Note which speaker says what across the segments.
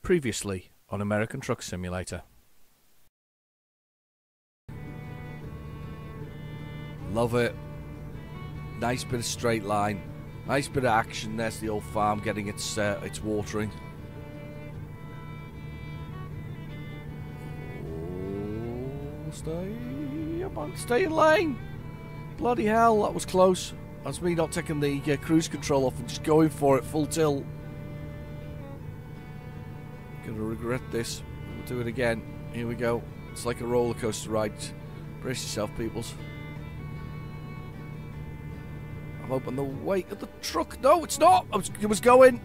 Speaker 1: Previously on American Truck Simulator.
Speaker 2: Love it. Nice bit of straight line. Nice bit of action. There's the old farm getting its watering. Oh, stay in lane. Bloody hell, that was close. That's me not taking the cruise control off and just going for it full tilt. Gonna regret this. We'll do it again. Here we go. It's like a roller coaster ride. Brace yourself, peoples. I'm hoping the weight of the truck. No, it's not. I was going.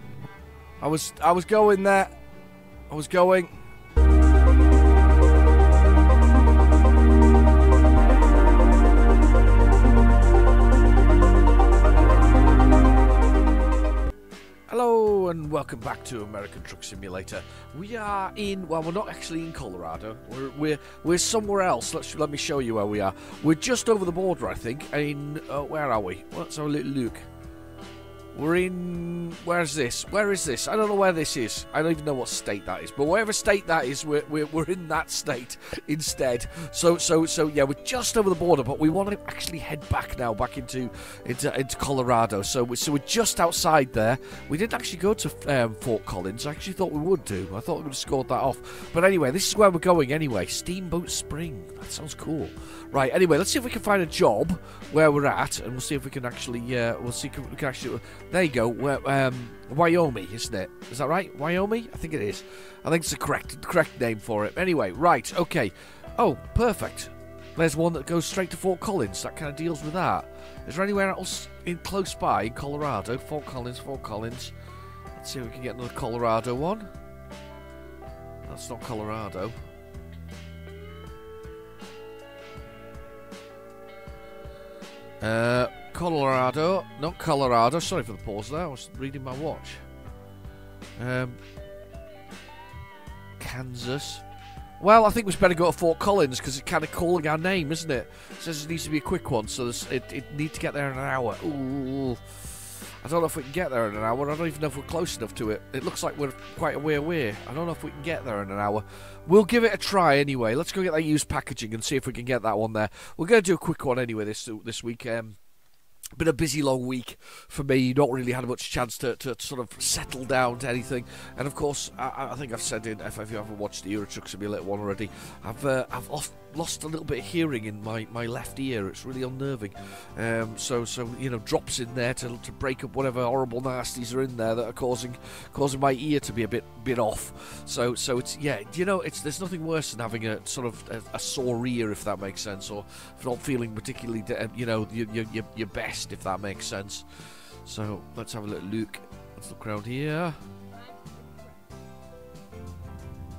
Speaker 2: I was going there. I was going. Hello and welcome back to American Truck Simulator. We are in, well, we're not actually in Colorado. We're somewhere else. Let me show you where we are. We're just over the border, I think. In where are we? Let's have a little look. We're in, where's this? Where is this? I don't know where this is. I don't even know what state that is. But whatever state that is, we're in that state instead. So yeah, we're just over the border, but we want to actually head back now, back into Colorado. So we're just outside there. We didn't actually go to Fort Collins. I actually thought we would do. I thought we would have scored that off. But anyway, this is where we're going anyway. Steamboat Spring. That sounds cool. Right. Anyway, let's see if we can find a job where we're at, and we'll see if we can actually. We'll see if we can actually. There you go. Wyoming, isn't it? Is that right? Wyoming? I think it is. I think it's the correct name for it. Anyway, right. Okay. Oh, perfect. There's one that goes straight to Fort Collins. That kind of deals with that. Is there anywhere else in close by in Colorado? Fort Collins. Let's see if we can get another Colorado one. That's not Colorado. Colorado, not Colorado. Sorry for the pause there. I was reading my watch. Kansas. Well, I think we better go to Fort Collins because it's kind of calling our name, isn't it? It says it needs to be a quick one, so it needs to get there in an hour. Ooh. I don't know if we can get there in an hour. I don't even know if we're close enough to it. It looks like we're quite a way away. I don't know if we can get there in an hour. We'll give it a try anyway. Let's go get that used packaging and see if we can get that one there. We're going to do a quick one anyway this week. Been a busy long week for me, not really had much chance to sort of settle down to anything. And of course, I think I've said if you haven't watched the Euro Truck Simulator one already, I've lost a little bit of hearing in my left ear. It's really unnerving. So you know, drops in there to break up whatever horrible nasties are in there that are causing my ear to be a bit off. So it's, yeah, you know, there's nothing worse than having a sort of a sore ear, if that makes sense, or if not feeling particularly you know, your best, if that makes sense. So let's have a little look. Let's look around here.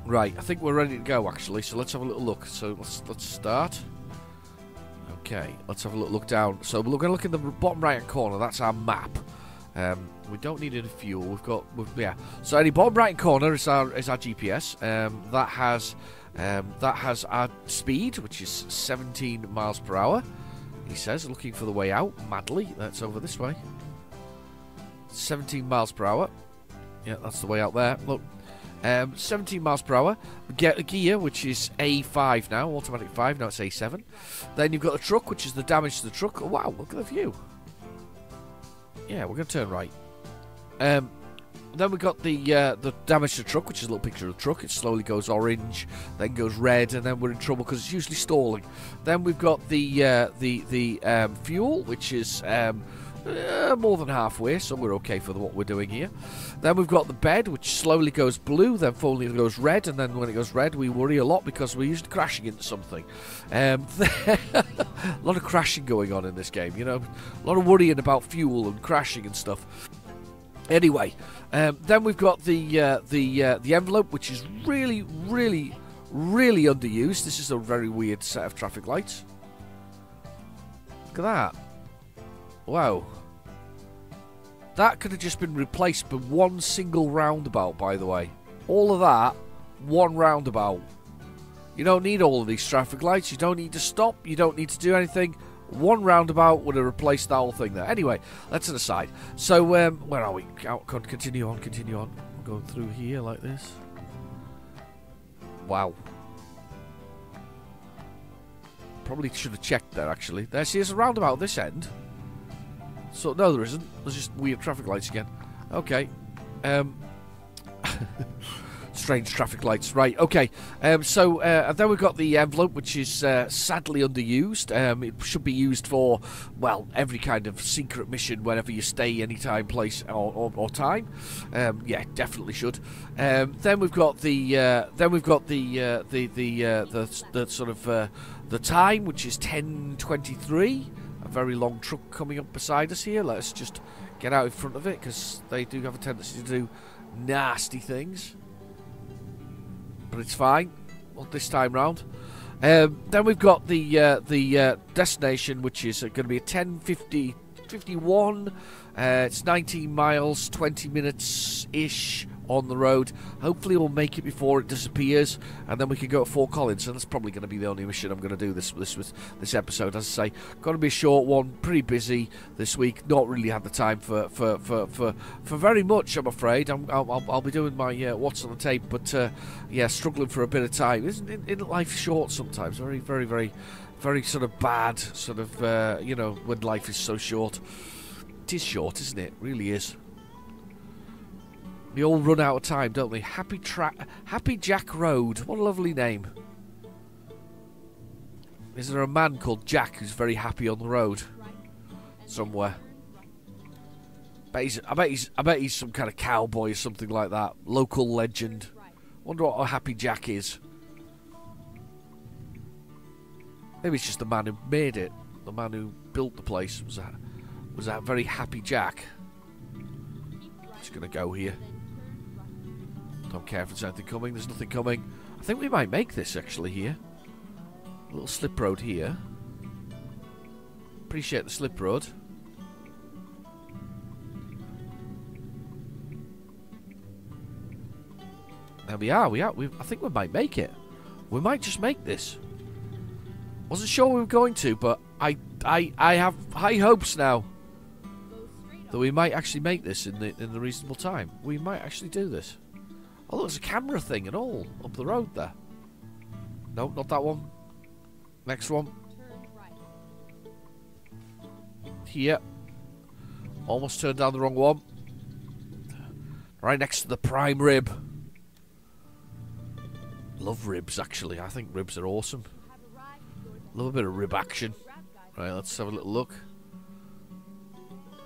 Speaker 2: Right, I think we're ready to go actually, so let's have a little look. So let's start. Okay, let's have a little look down. So we're going to look in the bottom right hand corner. That's our map. We don't need any fuel. Yeah. So in the bottom right hand corner is our GPS. That has our speed, which is 17 miles per hour. He says, looking for the way out madly. That's over this way. 17 miles per hour. Yeah, that's the way out there. Look. 17 miles per hour. We get a gear, which is A5 now, automatic 5, now it's A7. Then you've got the truck, which is the damage to the truck. Oh, wow, look at the view. Yeah, we're going to turn right. Then we've got the damage to the truck, which is a little picture of the truck. It slowly goes orange, then goes red, and then we're in trouble because it's usually stalling. Then we've got the fuel, which is more than halfway, so we're okay for what we're doing here. Then we've got the bed, which slowly goes blue, then finally goes red, and then when it goes red, we worry a lot because we're usually crashing into something. A lot of crashing going on in this game, you know, a lot of worrying about fuel and crashing and stuff. Anyway, then we've got the envelope, which is really underused. This is a very weird set of traffic lights. Look at that. Wow. That could have just been replaced by one single roundabout, by the way. All of that, one roundabout. You don't need all of these traffic lights. You don't need to stop. You don't need to do anything. One roundabout would have replaced that whole thing there. Anyway, that's an aside. So, where are we? Continue on. We're going through here like this. Wow. Probably should have checked there, actually. There's a roundabout this end. So, no, there isn't. There's just weird traffic lights again. Okay. Strange traffic lights. Right, okay. And then we've got the envelope, which is sadly underused. It should be used for, well, every kind of secret mission wherever you stay, anytime, place, or time. Yeah, definitely should. Then we've got the sort of the time, which is 10:23. A very long truck coming up beside us here. Let's just get out in front of it, because they do have a tendency to do nasty things. But it's fine. Not this time round. Then we've got the destination, which is going to be a 10:51. It's 19 miles, 20 minutes-ish on the road. Hopefully we'll make it before it disappears, and then we can go to Fort Collins. And that's probably going to be the only mission I'm going to do this episode. As I say, got to be a short one. Pretty busy this week. Not really had the time for very much, I'm afraid. I'll be doing my what's on the tape, but yeah, struggling for a bit of time. Isn't life short sometimes? Very, very, very, very sort of bad. Sort of you know, when life is so short. It is short, isn't it? It really is. We all run out of time, don't we? Happy Jack Road. What a lovely name. Is there a man called Jack who's very happy on the road? Somewhere. I bet he's some kind of cowboy or something like that. Local legend. Wonder what a Happy Jack is. Maybe it's just the man who made it. The man who built the place was that very Happy Jack. Just gonna go here. Don't care if there's anything coming. There's nothing coming. I think we might make this actually here. A little slip road here. Appreciate the slip road. There we are. I think we might make it. We might just make this. Wasn't sure we were going to, but I have high hopes now that we might actually make this in the reasonable time. We might actually do this. Oh, there's a camera thing and all up the road there. No, not that one. Next one. Here. Almost turned down the wrong one. Right next to the prime rib. Love ribs, actually. I think ribs are awesome. Love a bit of rib action. Right, let's have a little look.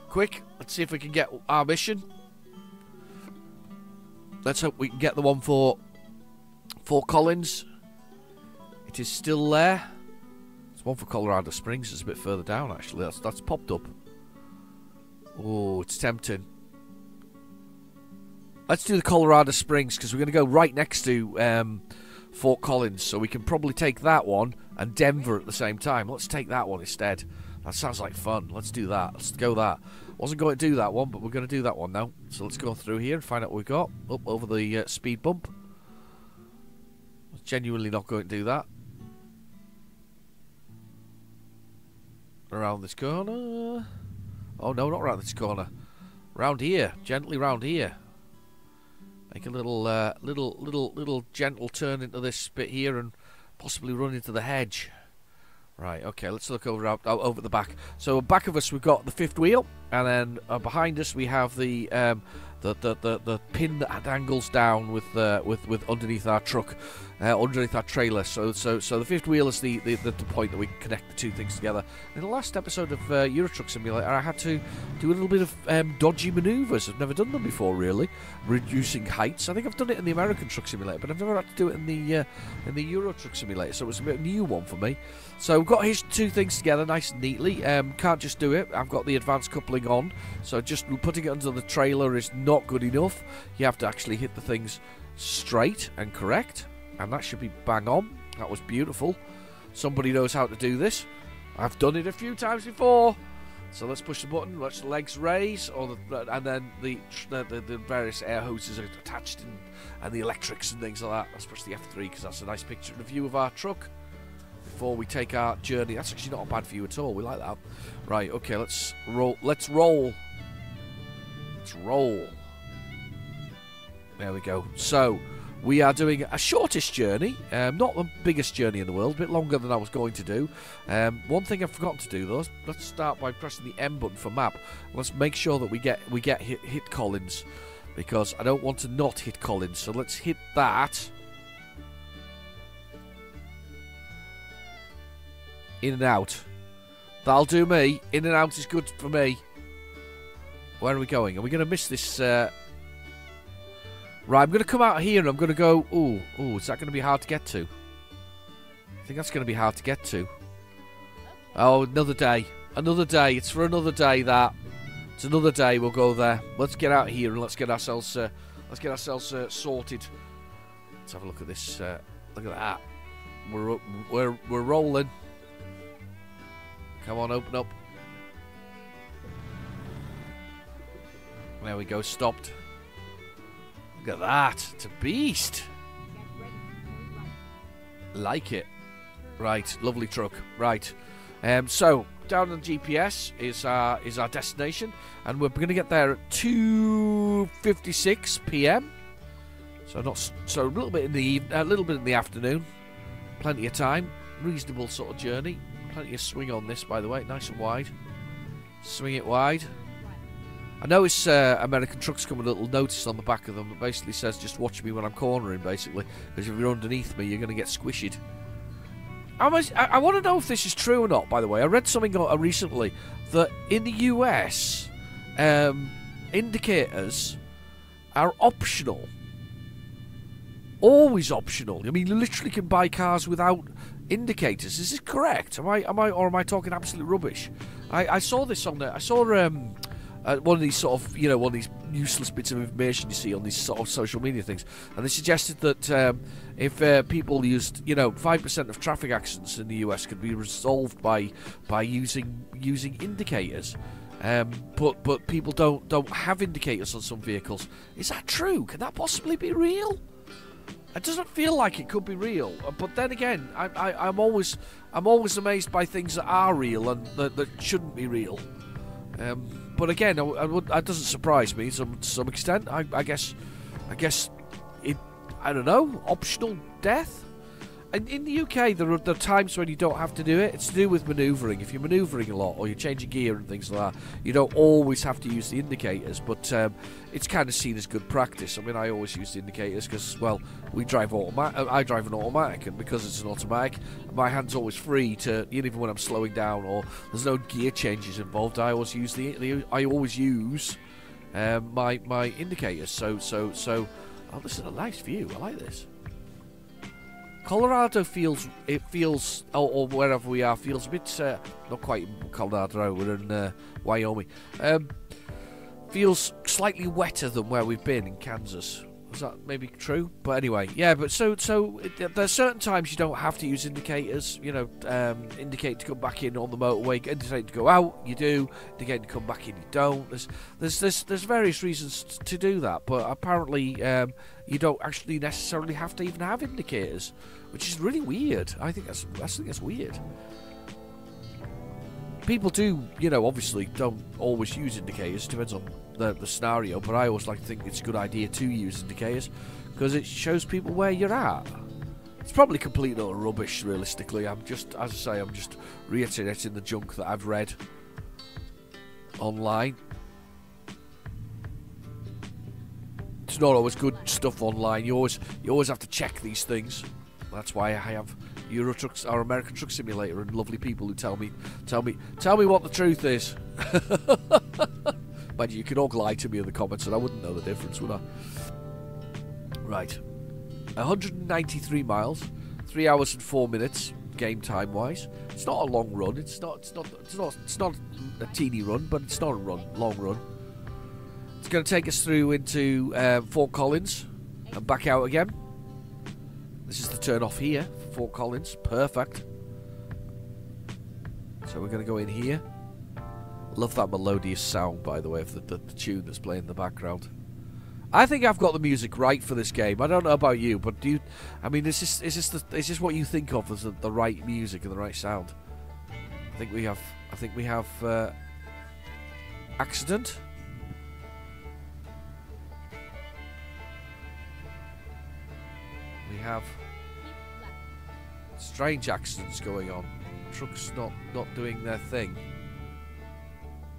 Speaker 2: Quick, let's see if we can get our mission. Let's hope we can get the one for Fort Collins. It is still there. There's one for Colorado Springs. It's a bit further down, actually. That's popped up. Oh, it's tempting. Let's do the Colorado Springs, because we're going to go right next to Fort Collins. So we can probably take that one and Denver at the same time. Let's take that one instead. That sounds like fun. Let's do that. Let's go that. Wasn't going to do that one, but we're going to do that one now. So let's go through here and find out what we've got. Up over the speed bump. I was genuinely not going to do that. Around this corner. Oh no, not around this corner. Round here. Gently round here. Make a little gentle turn into this bit here and possibly run into the hedge. Right, okay, let's look over the back. So back of us we've got the fifth wheel, and then behind us we have the pin that angles down with underneath our truck, underneath our trailer. So the fifth wheel is the point that we can connect the two things together. In the last episode of Euro Truck Simulator, I had to do a little bit of dodgy manoeuvres. I've never done them before, really. Reducing heights. I think I've done it in the American Truck Simulator, but I've never had to do it in the Euro Truck Simulator. So it was a bit of a new one for me. So we've got his two things together nice and neatly. Can't just do it. I've got the advanced coupling on, so just putting it under the trailer is not good enough. You have to actually hit the things straight and correct, and that should be bang on. That was beautiful. Somebody knows how to do this. I've done it a few times before. So let's push the button, watch the legs raise, and then the various air hoses are attached, and the electrics and things like that. Let's push the F3 because that's a nice picture and a view of our truck before we take our journey. That's actually not a bad view at all. We like that. Right, okay, let's roll. Let's roll. Let's roll. There we go. So We are doing a shortest journey, not the biggest journey in the world, a bit longer than I was going to do. One thing I've forgotten to do though, let's start by pressing the M button for map. Let's make sure that we get hit Collins, because I don't want to not hit Collins. So let's hit that. In and out. That'll do me. In and out is good for me. Where are we going? Are we going to miss this? Right, I'm going to come out here and I'm going to go... Ooh, is that going to be hard to get to? I think that's going to be hard to get to. Oh, another day. Another day. It's for another day, that. It's another day. We'll go there. Let's get out here and let's get ourselves sorted. Let's have a look at this. Look at that. We're rolling. Come on, open up. There we go, stopped. Look at that. It's a beast. Like it. Right, lovely truck. Right. So down on GPS is our destination, and we're going to get there at 2:56 p.m. So a little bit in the afternoon. Plenty of time. Reasonable sort of journey. Plenty of swing on this, by the way. Nice and wide. Swing it wide. I notice American trucks come with a little notice on the back of them that basically says, just watch me when I'm cornering, basically. Because if you're underneath me, you're going to get squished. I want to know if this is true or not, by the way. I read something recently that in the US, indicators are optional. Always optional. I mean, you literally can buy cars without indicators. Is this correct? Am I talking absolute rubbish? I saw this on there. I saw one of these sort of, one of these useless bits of information you see on these sort of social media things, and they suggested that if people used, 5% of traffic accidents in the US could be resolved by using indicators. But people don't have indicators on some vehicles. Is that true? Can that possibly be real? It doesn't feel like it could be real, but then again, I'm always amazed by things that are real and that shouldn't be real. But again, that doesn't surprise me to some extent. I guess it. I don't know. Optional death. And in the UK, there are times when you don't have to do it. It's to do with manoeuvring. If you're manoeuvring a lot or you're changing gear and things like that, you don't always have to use the indicators. But it's kind of seen as good practice. I mean, I always use the indicators because, well, we drive automatic. I drive an automatic, and because it's an automatic, my hand's always free to, even when I'm slowing down or there's no gear changes involved. I always use my indicators. So. Oh, this is a nice view. I like this. Colorado feels, or wherever we are, feels a bit, not quite in Colorado, we're in Wyoming, feels slightly wetter than where we've been in Kansas. Is that maybe true? But anyway, yeah, but so there's certain times you don't have to use indicators, indicate to come back in on the motorway, indicate to go out, you do, indicate to come back in, you don't. There's various reasons to do that, but apparently you don't actually necessarily have to even have indicators, which is really weird. I think that's weird. People do, obviously don't always use indicators, depends on the scenario, but I always like to think it's a good idea to use indicators because it shows people where you're at. It's probably complete utter rubbish, realistically. I'm just reiterating the junk that I've read online. It's not always good stuff online. You always have to check these things. That's why I have Euro Trucks or American Truck Simulator and lovely people who tell me what the truth is. Mind you can all lie to me in the comments and I wouldn't know the difference, would I? Right. 193 miles, 3 hours and 4 minutes, game time wise. It's not a long run. It's not a teeny run, but it's not a long run. It's going to take us through into Fort Collins and back out again. This is the turn off here for Fort Collins. Perfect. So we're going to go in here. Love that melodious sound, by the way, of the tune that's playing in the background. I think I've got the music right for this game. I don't know about you, but do you? I mean, is this what you think of as the right music and the right sound? I think we have accident. We have strange accidents going on. Trucks not doing their thing.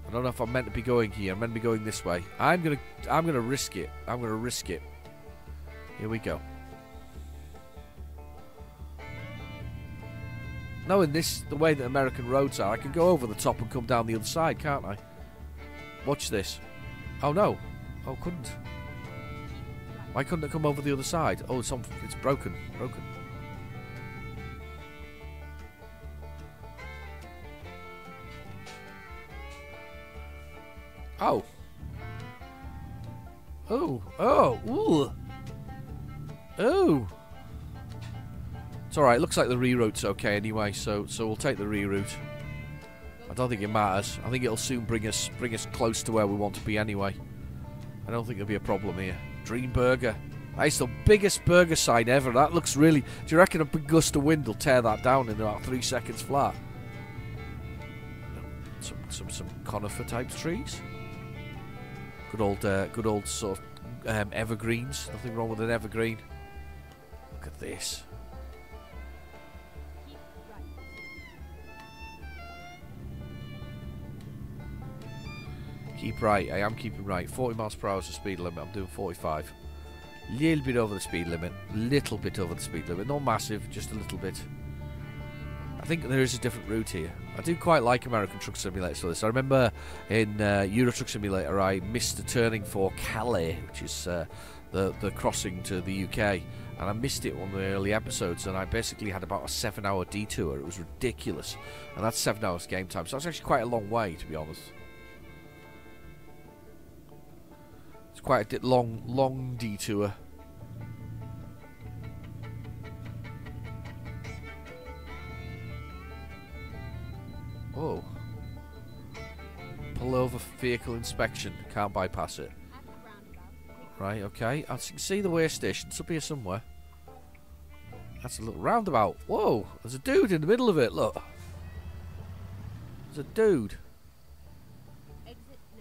Speaker 2: I don't know if I'm meant to be going here. I'm meant to be going this way. I'm gonna risk it. I'm gonna risk it. Here we go. Knowing this, the way that American roads are, I can go over the top and come down the other side, can't I? Watch this. Oh no. Oh, couldn't. Why couldn't it come over the other side? Oh, it's broken. Broken. Oh. Oh. Oh. Ooh. Oh. It's alright. Looks like the reroute's okay anyway, so we'll take the reroute. I don't think it matters. I think it'll soon bring us close to where we want to be anyway. I don't think there'll be a problem here. Dream Burger. That's the biggest burger sign ever. That looks really... Do you reckon a big gust of wind will tear that down in about 3 seconds flat? Some conifer type trees. Good old sort of evergreens. Nothing wrong with an evergreen. Look at this. Keep right. I am keeping right. 40 miles per hour is the speed limit. I'm doing 45. Little bit over the speed limit. Little bit over the speed limit. Not massive, just a little bit. I think there is a different route here. I do quite like American Truck Simulator for this. I remember in Euro Truck Simulator I missed the turning for Calais, which is the crossing to the UK, and I missed it on the early episodes, and I basically had about a 7-hour detour. It was ridiculous, and that's 7 hours game time, so that's actually quite a long way, to be honest. It's quite a long detour. Oh. Pull over vehicle inspection. Can't bypass it. Right, okay. I can see the way station. It's up here somewhere. That's a little roundabout. Whoa! There's a dude in the middle of it, look. There's a dude. He's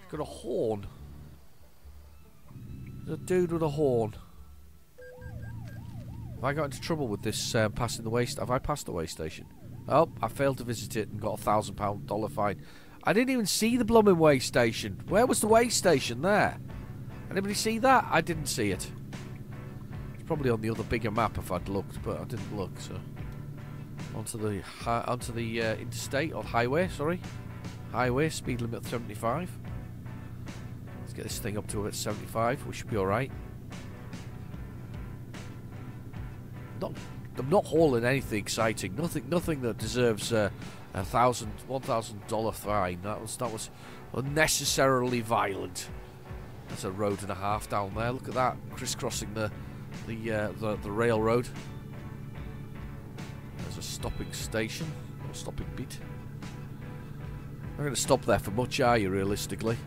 Speaker 2: got a horn. There's a dude with a horn. Have I got into trouble with this passing the way station? Have I passed the way station? Oh, I failed to visit it and got a $1,000 fine. I didn't even see the blooming way station. Where was the way station there? Anybody see that? I didn't see it. It's probably on the other bigger map if I'd looked, but I didn't look. So onto the interstate or highway. Sorry, highway. Speed limit 75. Let's get this thing up to about 75. We should be all right. I'm not hauling anything exciting. Nothing that deserves a $1,000 fine. That was unnecessarily violent. There's a road and a half down there. Look at that, crisscrossing the railroad. There's a stopping station or stopping beat. Not going to stop there for much, are you? Realistically.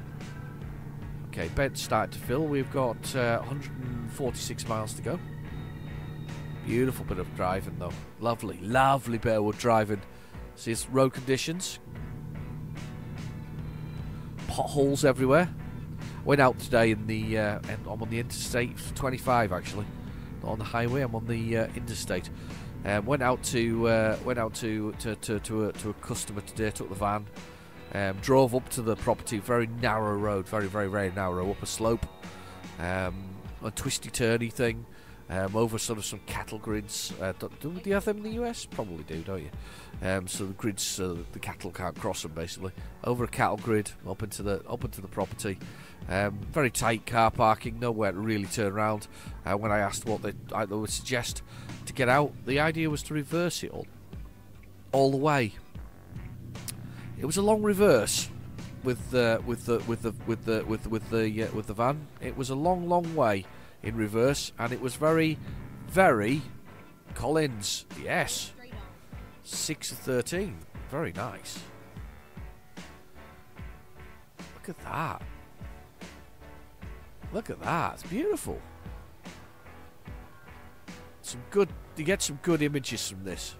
Speaker 2: Okay, bed's starting to fill. We've got 146 miles to go. Beautiful bit of driving though. Lovely bit of driving. See, it's road conditions. Potholes everywhere. Went out today in the. I'm on the interstate 25 actually, not on the highway. I'm on the interstate. Went out to a customer today. Took the van. Drove up to the property. Very narrow road. Very narrow. Up a slope. A twisty turny thing. Over sort of some cattle grids. Do you have them in the US? Probably do, don't you? So the grids, the cattle can't cross them basically. Over a cattle grid, up into the property. Very tight car parking, nowhere to really turn around. When I asked what they would suggest to get out, the idea was to reverse it all the way. It was a long reverse with the van. It was a long way in reverse, and it was very Collins. Yes, 6 of 13. Very nice. Look at that. Look at that. It's beautiful. You get some good images from this.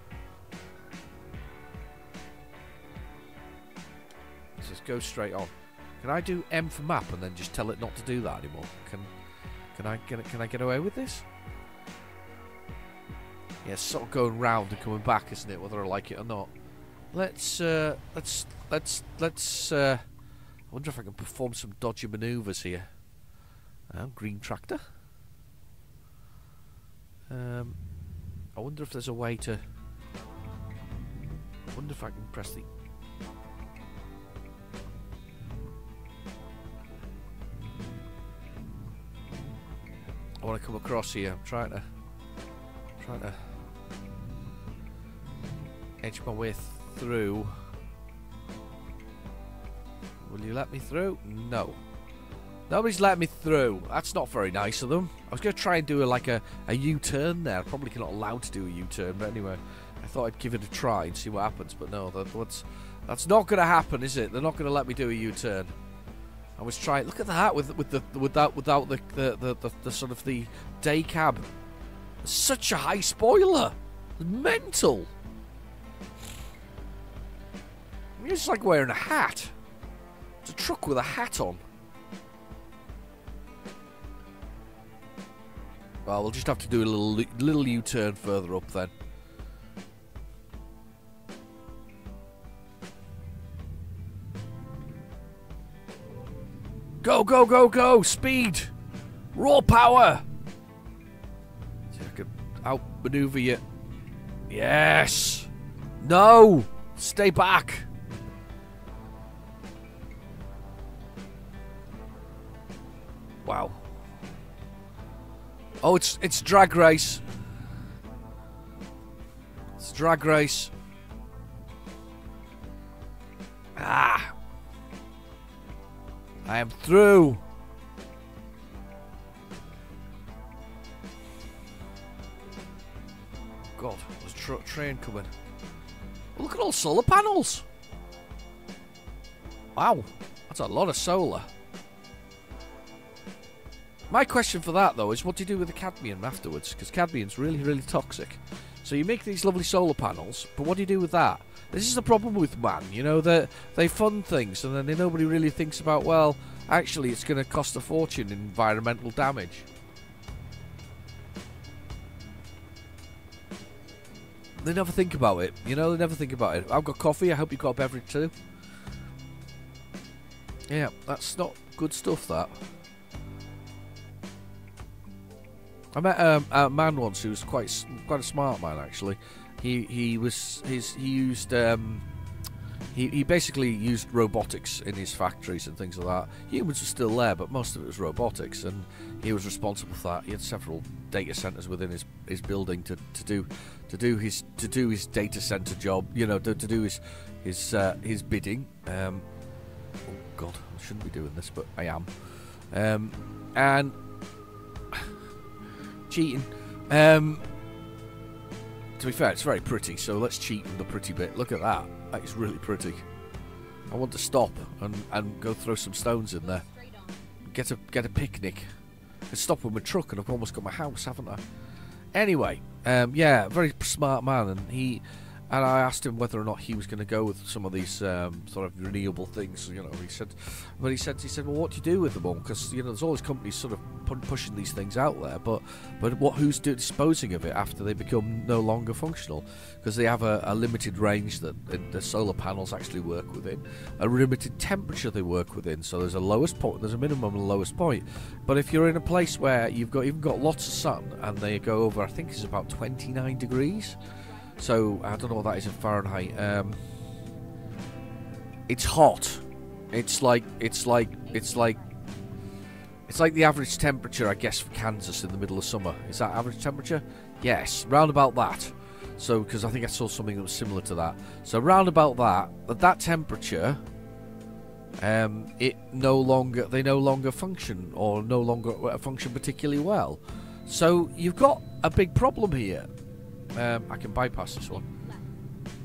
Speaker 2: Let's just go straight on. Can I do M for map and then just tell it not to do that anymore? Can I get away with this? Yeah, it's sort of going round and coming back, isn't it? Whether I like it or not. Let's. I wonder if I can perform some dodgy manoeuvres here. Green tractor. I wonder if there's a way to. I wonder if I can press the. I want to come across here. I'm trying to edge my way through. Will you let me through? No. Nobody's let me through. That's not very nice of them. I was going to try and do a U-turn there. Probably not allowed to do a U-turn, but anyway, I thought I'd give it a try and see what happens. But no, that's not going to happen, is it? They're not going to let me do a U-turn. I was trying. Look at that without the sort of the day cab. Such a high spoiler. It's mental. It's like wearing a hat. It's a truck with a hat on. Well, we'll just have to do a little U-turn further up then. Go, go, go, go! Speed! Raw power! See if I can outmaneuver you. Yes! No! Stay back! Wow. Oh, it's drag race. It's drag race. Ah! I am through. God, there's a train coming. Oh, look at all solar panels. Wow, that's a lot of solar. My question for that, though, is what do you do with the cadmium afterwards? Because cadmium's really, really toxic. So you make these lovely solar panels, but what do you do with that? This is the problem with man, you know, that they fund things and then nobody really thinks about, well, actually it's going to cost a fortune in environmental damage. They never think about it, you know, they never think about it. I've got coffee, I hope you've got a beverage too. Yeah, that's not good stuff, that. I met a man once who was quite a smart man, actually. He basically used robotics in his factories and things like that. Humans were still there, but most of it was robotics, and he was responsible for that. He had several data centers within his building to do his data center job. You know, to do his bidding. Oh God, I shouldn't be doing this, but I am. And cheating. To be fair, it's very pretty, so let's cheat on the pretty bit. Look at that. That is really pretty. I want to stop and go throw some stones in there. Get a picnic. And stop with my truck, and I've almost got my house, haven't I? Anyway, yeah, very smart man, and I asked him whether or not he was going to go with some of these sort of renewable things. You know, he said, well, what do you do with them all? Because you know, there's always companies sort of pushing these things out there, but who's disposing of it after they become no longer functional? Because they have a limited range that the solar panels actually work within, a limited temperature they work within. So there's a lowest point, there's a minimum and a lowest point. But if you're in a place where you've even got lots of sun and they go over, I think it's about 29 degrees. So I don't know what that is in Fahrenheit. It's hot. It's like the average temperature, I guess, for Kansas in the middle of summer. Is that average temperature? Yes, round about that. So because I think I saw something that was similar to that. So round about that, at that temperature, they no longer function, or no longer function particularly well. So you've got a big problem here. I can bypass this one.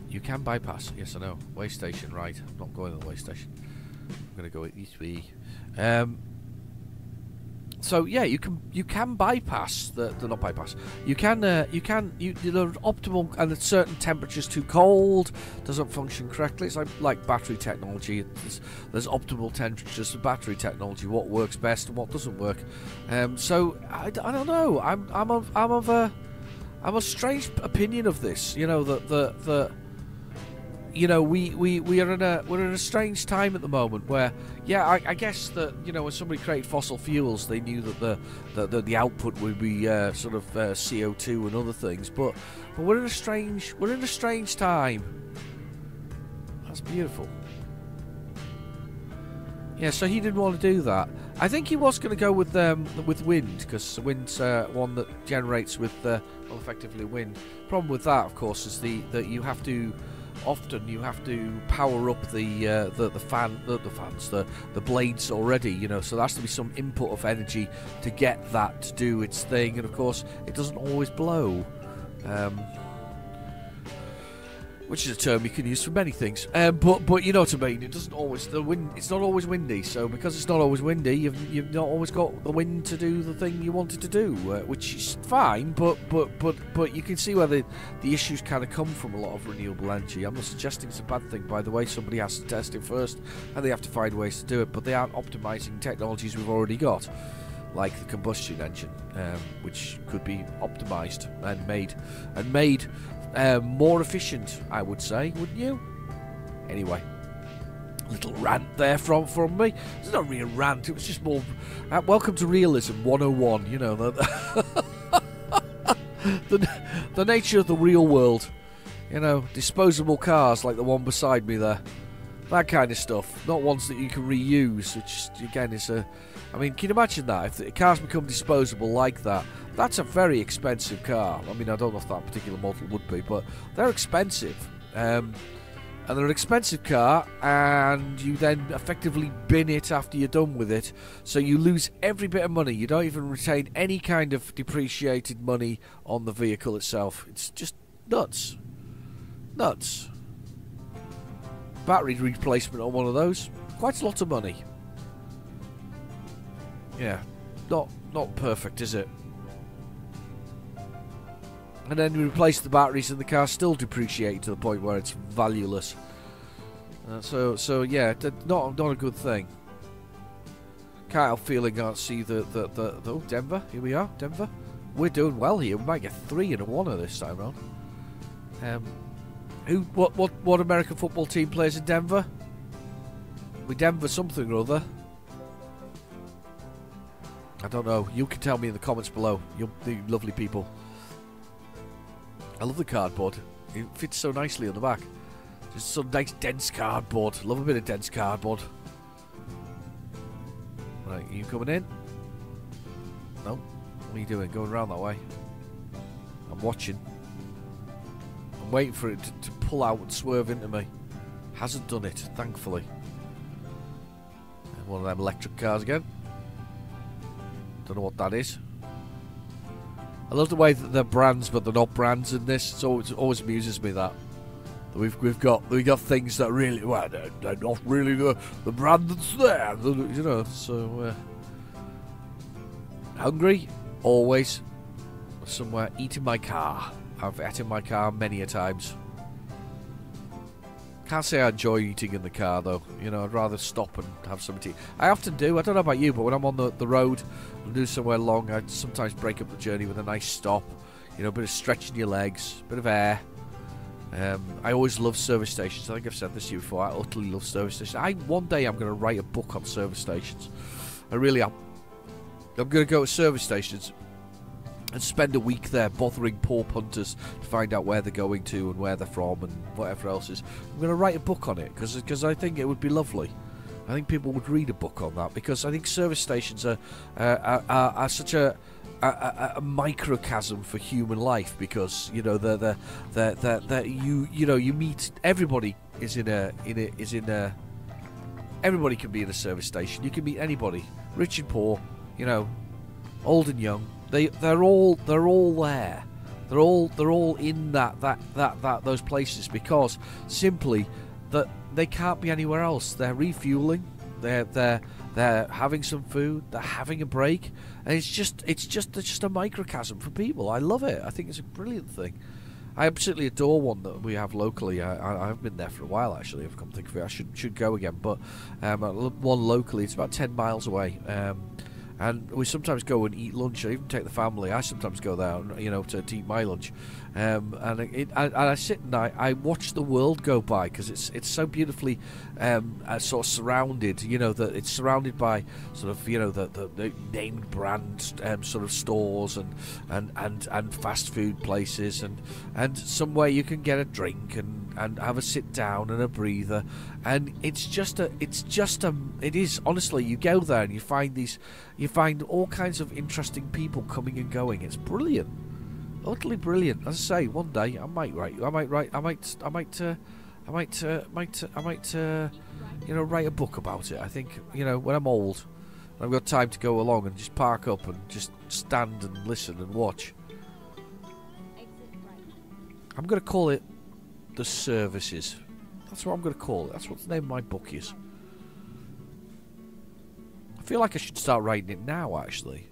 Speaker 2: You can bypass. Yes, I know. Way station, right. I'm not going to the way station. I'm going to go east way. So yeah, you can bypass not bypass. You can the optimal, and at certain temperatures too cold, doesn't function correctly. It's like battery technology. There's optimal temperatures for battery technology. What works best and what doesn't work. So I don't know. I'm a strange opinion of this. You know that you know, we're in a strange time at the moment where, yeah, I guess that, you know, when somebody created fossil fuels, they knew that the output would be sort of CO2 and other things, but we're in a strange time. That's beautiful. Yeah, so he didn't want to do that. I think he was going to go with wind, because wind's one that generates with well, effectively wind. Problem with that, of course, is that you have to. Often you have to power up the blades already, you know, so there has to be some input of energy to get that to do its thing, and of course it doesn't always blow, which is a term you can use for many things, but you know what I mean. It doesn't always it's not always windy, so because it's not always windy, you've not always got the wind to do the thing you wanted to do, which is fine, but you can see where the issues kind of come from a lot of renewable energy. I'm not suggesting it's a bad thing, by the way. Somebody has to test it first, and they have to find ways to do it, but they aren't optimizing technologies we've already got, like the combustion engine, which could be optimized and made more efficient, I would say, wouldn't you? Anyway, little rant there from me. It's not really a rant, it was just more welcome to realism 101, you know, the nature of the real world, you know, disposable cars like the one beside me there, that kind of stuff, not ones that you can reuse, which again is I mean, can you imagine that? If the cars become disposable like that, that's a very expensive car. I mean, I don't know if that particular model would be, but they're expensive. And they're an expensive car, and you then effectively bin it after you're done with it. So you lose every bit of money. You don't even retain any kind of depreciated money on the vehicle itself. It's just nuts. Nuts. Battery replacement on one of those, quite a lot of money. Yeah, not perfect, is it? And then you replace the batteries and the car still depreciates to the point where it's valueless. So yeah, not a good thing. Can't help feeling I see the oh, Denver, here we are, Denver. We're doing well here. We might get 3 and a 1 this time round. What American football team plays in Denver? We Denver something or other. I don't know. You can tell me in the comments below. You're the lovely people. I love the cardboard. It fits so nicely on the back. Just some nice dense cardboard. Love a bit of dense cardboard. Right, are you coming in? No? What are you doing? Going around that way? I'm watching. I'm waiting for it to pull out and swerve into me. Hasn't done it, thankfully. And one of them electric cars again. Don't know what that is. I love the way that they're brands, but they're not brands in this. So it always amuses me that we've got things that really, well, they're not really the brand that's there, you know. So hungry, always. Somewhere, eat in my car. I've eaten in my car many a times. Can't say I enjoy eating in the car though. You know, I'd rather stop and have something to eat. I often do. I don't know about you, but when I'm on the road and do somewhere long, I sometimes break up the journey with a nice stop. You know, a bit of stretching your legs, a bit of air. I always love service stations. I think I've said this to you before. I utterly love service stations. One day I'm going to write a book on service stations. I really am. I'm going to go to service stations and spend a week there bothering poor punters to find out where they're going to and where they're from and whatever else is. I'm going to write a book on it because I think it would be lovely. I think people would read a book on that because I think service stations are such a microcosm for human life, because you know you meet everybody everybody can be in a service station. You can meet anybody, rich and poor, you know, old and young. They're all there. They're all in those places because simply that they can't be anywhere else. They're refueling. They're having some food. They're having a break, and it's just a microcosm for people. I love it. I think it's a brilliant thing. I absolutely adore one that we have locally. I've been there for a while actually. I've come to think of it. I should go again, but one locally. It's about 10 miles away. And we sometimes go and eat lunch. I even take the family. I sometimes go there, you know, to eat my lunch. And I sit and I watch the world go by, because it's so beautifully sort of surrounded. You know, that it's surrounded by sort of, you know, the named brand sort of stores and fast food places and somewhere you can get a drink and have a sit down and a breather. And it is honestly, you go there and you find all kinds of interesting people coming and going. It's brilliant, utterly brilliant. As I say, one day I might you know, write a book about it. I think, you know, when I'm old, I've got time to go along and just park up and just stand and listen and watch. I'm going to call it The Services. That's what I'm going to call it. That's what the name of my book is. I feel like I should start writing it now, actually.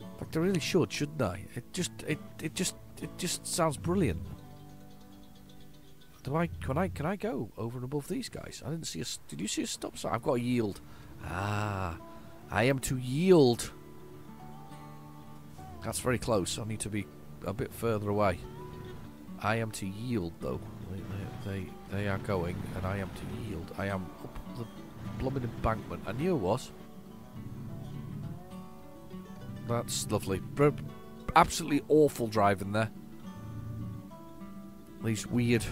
Speaker 2: In fact, I really should, shouldn't I? It just sounds brilliant. Can I go over and above these guys? I didn't see did you see a stop sign? I've got to yield. Ah, I am to yield. That's very close. I need to be a bit further away. I am to yield, though. They are going, and I am to yield. I am up the blooming embankment. I knew it was. That's lovely. Absolutely awful driving there. These weird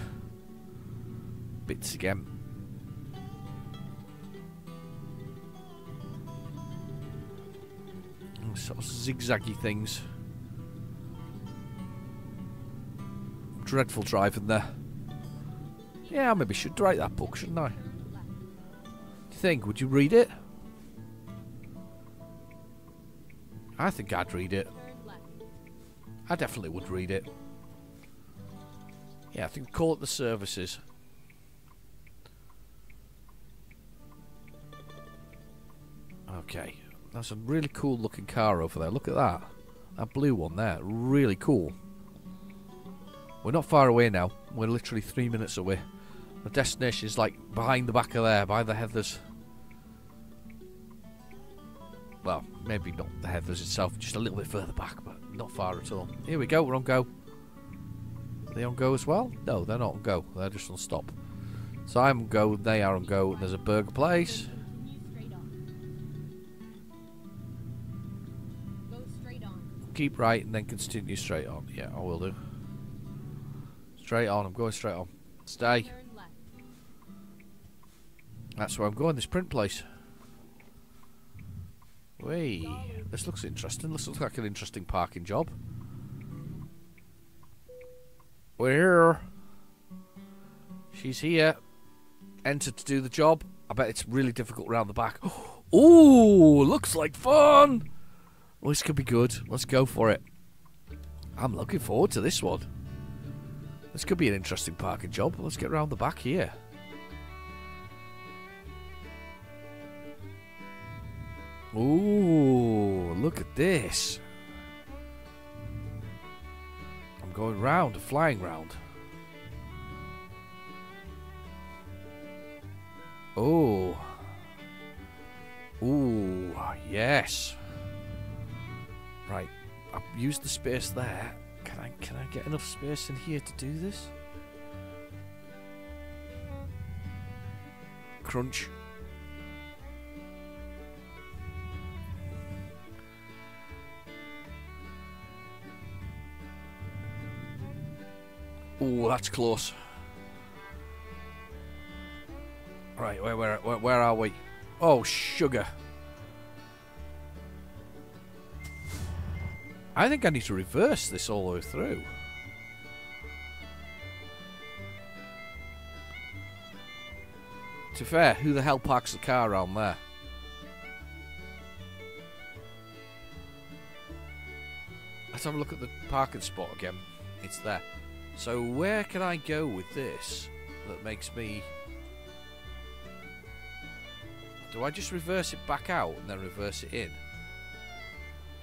Speaker 2: bits again. Sort of zigzaggy things. Dreadful driving there. Yeah, I maybe should write that book, shouldn't I? Do you think? Would you read it? I think I'd read it. I definitely would read it. Yeah, I think call it The Services. Okay. That's a really cool looking car over there. Look at that. That blue one there. Really cool. We're not far away now. We're literally 3 minutes away. The destination is like behind the back of there, by the heathers. Well, maybe not the heathers itself, just a little bit further back, but not far at all. Here we go, we're on go. Are they on go as well? No, they're not on go. They're just on stop. So I'm on go, they are on go. There's a burger place. Keep right and then continue straight on. Yeah, I will do. Straight on, I'm going straight on. Stay. That's where I'm going, this print place. Wait, this looks interesting. This looks like an interesting parking job. We're here. She's here. Enter to do the job. I bet it's really difficult round the back. Ooh, looks like fun. Well, this could be good. Let's go for it. I'm looking forward to this one. This could be an interesting parking job. Let's get round the back here. Ooh, look at this. I'm going round, flying round. Oh. Ooh, yes. Right, I've used the space there. Can I get enough space in here to do this? Crunch. Ooh, that's close. Right, where are we? Oh, sugar. I think I need to reverse this all the way through. To be fair, who the hell parks the car around there? Let's have a look at the parking spot again. It's there. So where can I go with this that makes me... Do I just reverse it back out and then reverse it in?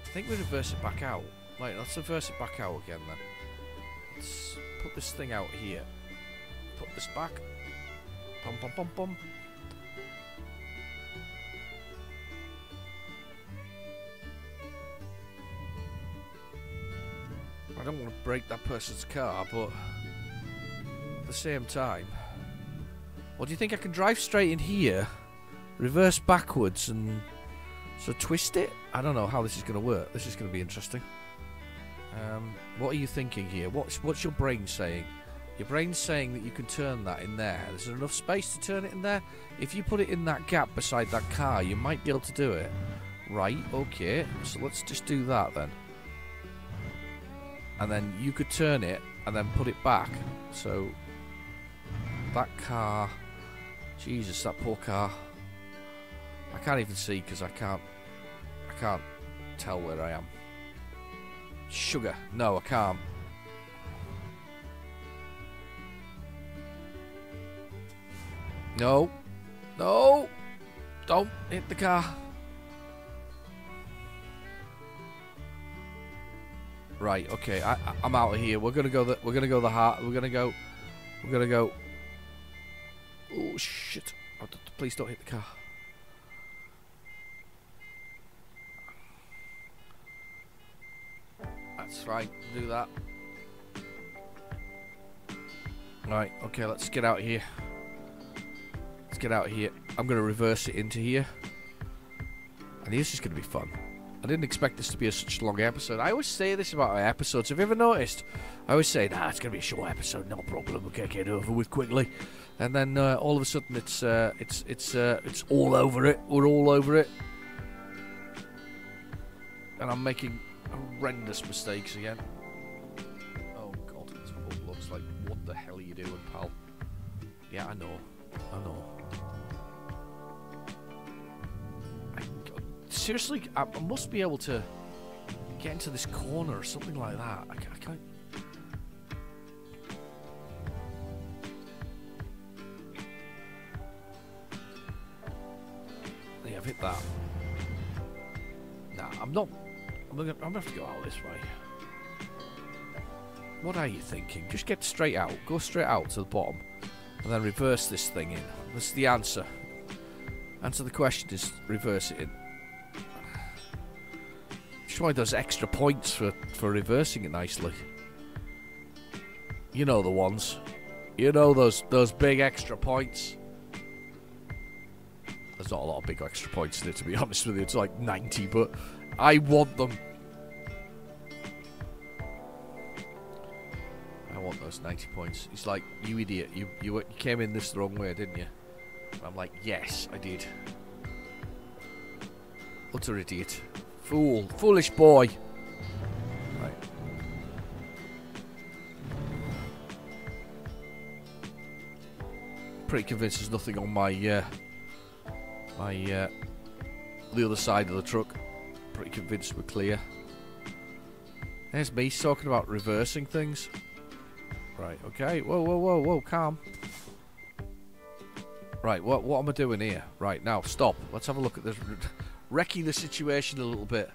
Speaker 2: I think we reverse it back out. Right, let's reverse it back out again then. Let's put this thing out here. Put this back. Pum pum pum pum. I don't want to break that person's car, but at the same time, what do you think I can drive straight in here, reverse backwards, and so twist it? I don't know how this is going to work. This is going to be interesting. What are you thinking here? What's your brain saying? Your brain's saying that you can turn that in there. Is there enough space to turn it in there? If you put it in that gap beside that car, you might be able to do it. Right, okay. So let's just do that then. And then you could turn it and then put it back. So that car... Jesus, that poor car. I can't even see because I can't tell where I am. Sugar. No, I can't. No. No. Don't hit the car. Right. Okay. I'm out of here. We're gonna go the heart. We're gonna go. Oh shit! Oh, please don't hit the car. That's right. Do that. Right. Okay. Let's get out of here. Let's get out of here. I'm gonna reverse it into here, and this is gonna be fun. I didn't expect this to be such a long episode. I always say this about our episodes. Have you ever noticed? I always say, nah, it's going to be a short episode, no problem. We'll get it over with quickly. And then all of a sudden, it's all over it. We're all over it. And I'm making horrendous mistakes again. Oh God, this boat looks like, what the hell are you doing, pal? Yeah, I know. Seriously, I must be able to get into this corner or something like that. I can't. Yeah, I've hit that. Nah, I'm not. I'm gonna have to go out this way. What are you thinking? Just get straight out. Go straight out to the bottom, and then reverse this thing in. That's the answer. Answer the question is reverse it in. Try those extra points for reversing it nicely. You know the ones. You know those big extra points. There's not a lot of big extra points in it, to be honest with you. It's like 90, but I want them. I want those 90 points. It's like, you idiot. You came in this the wrong way, didn't you? And I'm like, yes, I did. Utter idiot. Fool. Foolish boy. Right. Pretty convinced there's nothing on my the other side of the truck. Pretty convinced we're clear. There's me talking about reversing things. Right, okay. Whoa, calm. Right, what am I doing here? Right, now, stop. Let's have a look at this. Wrecking the situation a little bit.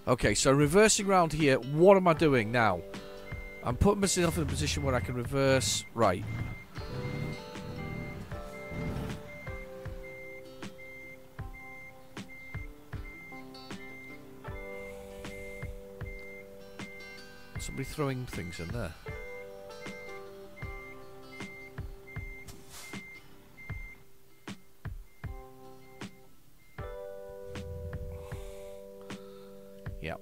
Speaker 2: Okay, so reversing around here, what am I doing now? I'm putting myself in a position where I can reverse. Right. Somebody throwing things in there. Yep.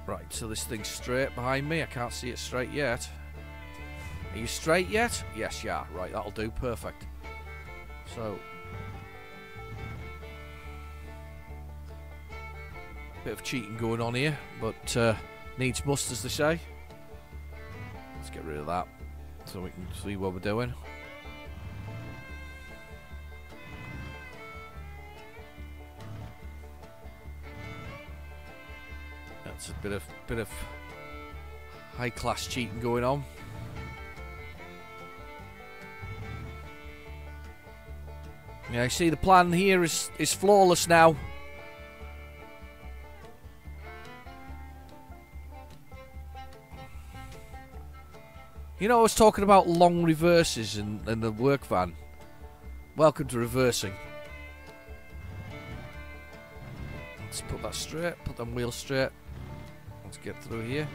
Speaker 2: Right, so this thing's straight behind me. I can't see it straight yet. Are you straight yet? Yes, you are. Right, that'll do. Perfect. So, bit of cheating going on here, but needs must, as they say. Let's get rid of that so we can see what we're doing. That's a bit of high class cheating going on. Yeah, I see the plan here is flawless now. You know, I was talking about long reverses in the work van. Welcome to reversing. Let's put that straight, put them wheels straight. Let's get through here.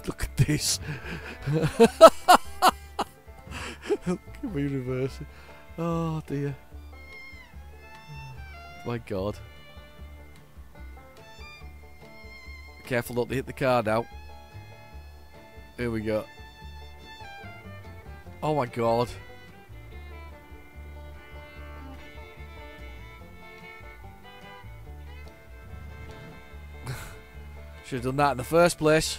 Speaker 2: Look at this. Look at me reversing. Oh dear. My God. Careful not to hit the car now. Here we go. Oh my God. Should have done that in the first place.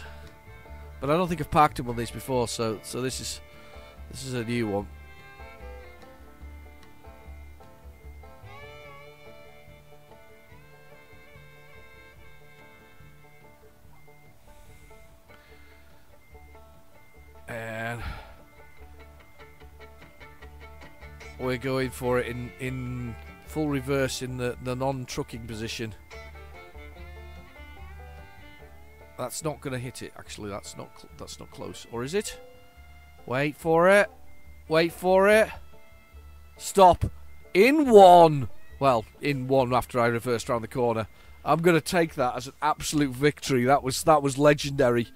Speaker 2: But I don't think I've parked him on these before, so this is a new one. And we're going for it in full reverse in the non-trucking position. That's not going to hit it. Actually, that's not close. Or is it? Wait for it. Wait for it. Stop. In one. Well, in one after I reversed around the corner. I'm going to take that as an absolute victory. That was legendary.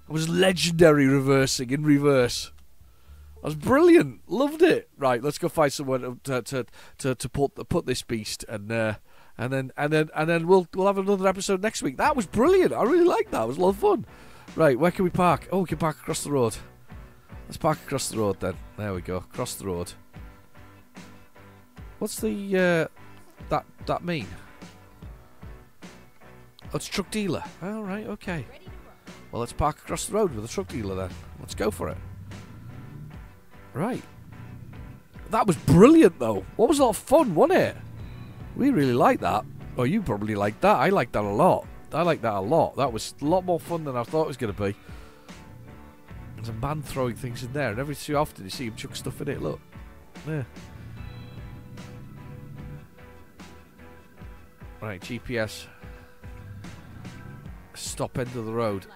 Speaker 2: It was legendary reversing in reverse. That was brilliant. Loved it. Right, let's go find someone to put this beast and then we'll have another episode next week. That was brilliant. I really liked that. It was a lot of fun. Right, where can we park? Oh, we can park across the road. Let's park across the road then. There we go. Across the road. What's the that mean? Oh, it's truck dealer. All right, okay. Well, let's park across the road with the truck dealer then. Let's go for it. Right. That was brilliant though. What was a lot of fun, wasn't it? We really liked that. Oh, you probably liked that. I liked that a lot. I liked that a lot. That was a lot more fun than I thought it was going to be. There's a man throwing things in there, and every so often you see him chuck stuff in it. Look. Yeah. Right, GPS. Stop end of the road.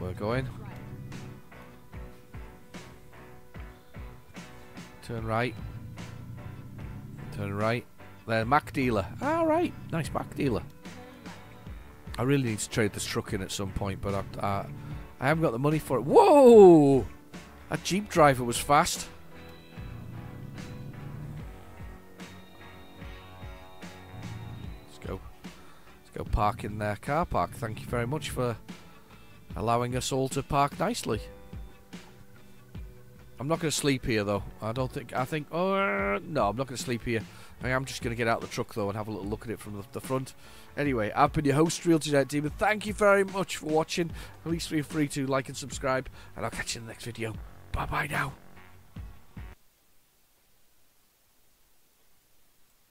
Speaker 2: We're going. Turn right. Turn right. There, Mac dealer. Alright, nice Mac dealer. I really need to trade this truck in at some point, but I haven't got the money for it. Whoa! That Jeep driver was fast. Let's go. Let's go park in their car park. Thank you very much for allowing us all to park nicely. I'm not going to sleep here though. I think no, I'm not going to sleep here. I am just going to get out the truck though and have a little look at it from the front. Anyway, I've been your host, Real Genetic Demon. Thank you very much for watching. Please feel free to like and subscribe, and I'll catch you in the next video. Bye bye now.